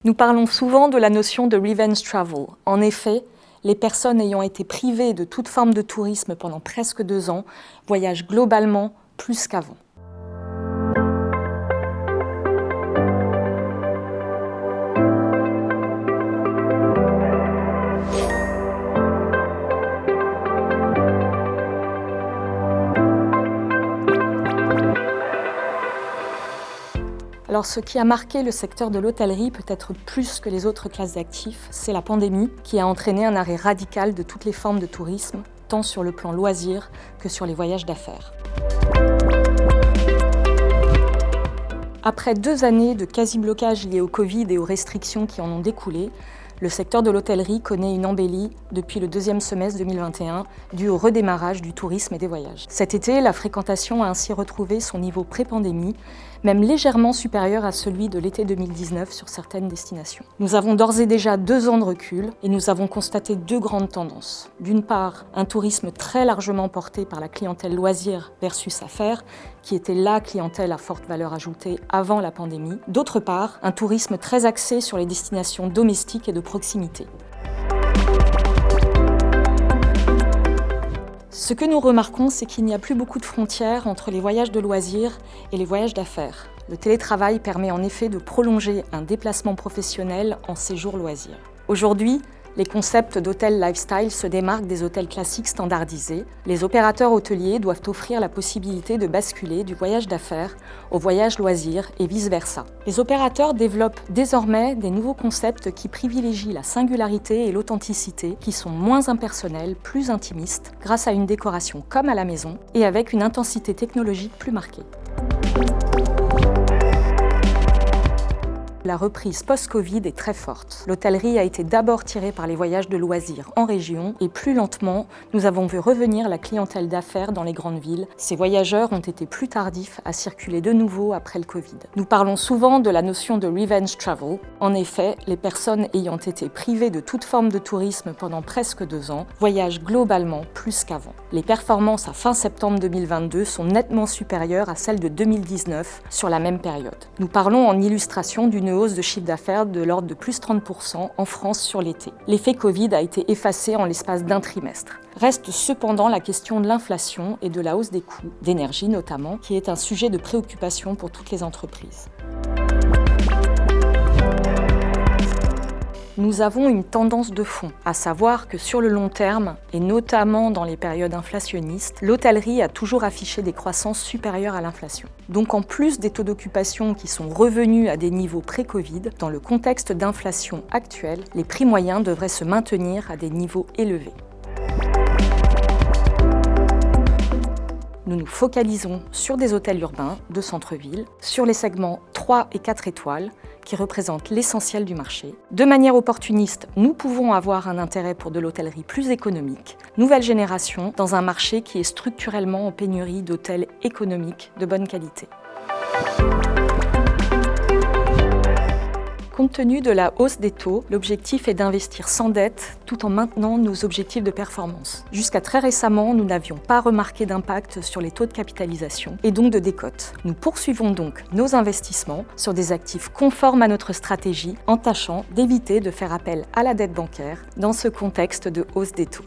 Nous parlons souvent de la notion de revenge travel. En effet, les personnes ayant été privées de toute forme de tourisme pendant presque 2 ans voyagent globalement plus qu'avant. Alors, ce qui a marqué le secteur de l'hôtellerie, peut-être plus que les autres classes d'actifs, c'est la pandémie qui a entraîné un arrêt radical de toutes les formes de tourisme, tant sur le plan loisirs que sur les voyages d'affaires. Après 2 années de quasi-blocage liés au Covid et aux restrictions qui en ont découlé, le secteur de l'hôtellerie connaît une embellie depuis le 2e semestre 2021, due au redémarrage du tourisme et des voyages. Cet été, la fréquentation a ainsi retrouvé son niveau pré-pandémie, même légèrement supérieur à celui de l'été 2019 sur certaines destinations. Nous avons d'ores et déjà 2 ans de recul et nous avons constaté 2 grandes tendances. D'une part, un tourisme très largement porté par la clientèle loisir versus affaires, qui était la clientèle à forte valeur ajoutée avant la pandémie. D'autre part, un tourisme très axé sur les destinations domestiques et de proximité. Ce que nous remarquons, c'est qu'il n'y a plus beaucoup de frontières entre les voyages de loisirs et les voyages d'affaires. Le télétravail permet en effet de prolonger un déplacement professionnel en séjour loisir. Aujourd'hui, les concepts d'hôtel lifestyle se démarquent des hôtels classiques standardisés. Les opérateurs hôteliers doivent offrir la possibilité de basculer du voyage d'affaires au voyage loisir et vice-versa. Les opérateurs développent désormais des nouveaux concepts qui privilégient la singularité et l'authenticité, qui sont moins impersonnels, plus intimistes, grâce à une décoration comme à la maison et avec une intensité technologique plus marquée. La reprise post-Covid est très forte. L'hôtellerie a été d'abord tirée par les voyages de loisirs en région et plus lentement, nous avons vu revenir la clientèle d'affaires dans les grandes villes. Ces voyageurs ont été plus tardifs à circuler de nouveau après le Covid. Nous parlons souvent de la notion de revenge travel. En effet, les personnes ayant été privées de toute forme de tourisme pendant presque 2 ans voyagent globalement plus qu'avant. Les performances à fin septembre 2022 sont nettement supérieures à celles de 2019 sur la même période. Nous parlons en illustration d'une hausse de chiffre d'affaires de l'ordre de plus 30% en France sur l'été. L'effet Covid a été effacé en l'espace d'1 trimestre. Reste cependant la question de l'inflation et de la hausse des coûts, d'énergie notamment, qui est un sujet de préoccupation pour toutes les entreprises. Nous avons une tendance de fond, à savoir que sur le long terme, et notamment dans les périodes inflationnistes, l'hôtellerie a toujours affiché des croissances supérieures à l'inflation. Donc en plus des taux d'occupation qui sont revenus à des niveaux pré-Covid, dans le contexte d'inflation actuel, les prix moyens devraient se maintenir à des niveaux élevés. Nous nous focalisons sur des hôtels urbains de centre-ville, sur les segments 3 et 4 étoiles, qui représentent l'essentiel du marché. De manière opportuniste, nous pouvons avoir un intérêt pour de l'hôtellerie plus économique, nouvelle génération, dans un marché qui est structurellement en pénurie d'hôtels économiques de bonne qualité. Compte tenu de la hausse des taux, l'objectif est d'investir sans dette tout en maintenant nos objectifs de performance. Jusqu'à très récemment, nous n'avions pas remarqué d'impact sur les taux de capitalisation et donc de décote. Nous poursuivons donc nos investissements sur des actifs conformes à notre stratégie en tâchant d'éviter de faire appel à la dette bancaire dans ce contexte de hausse des taux.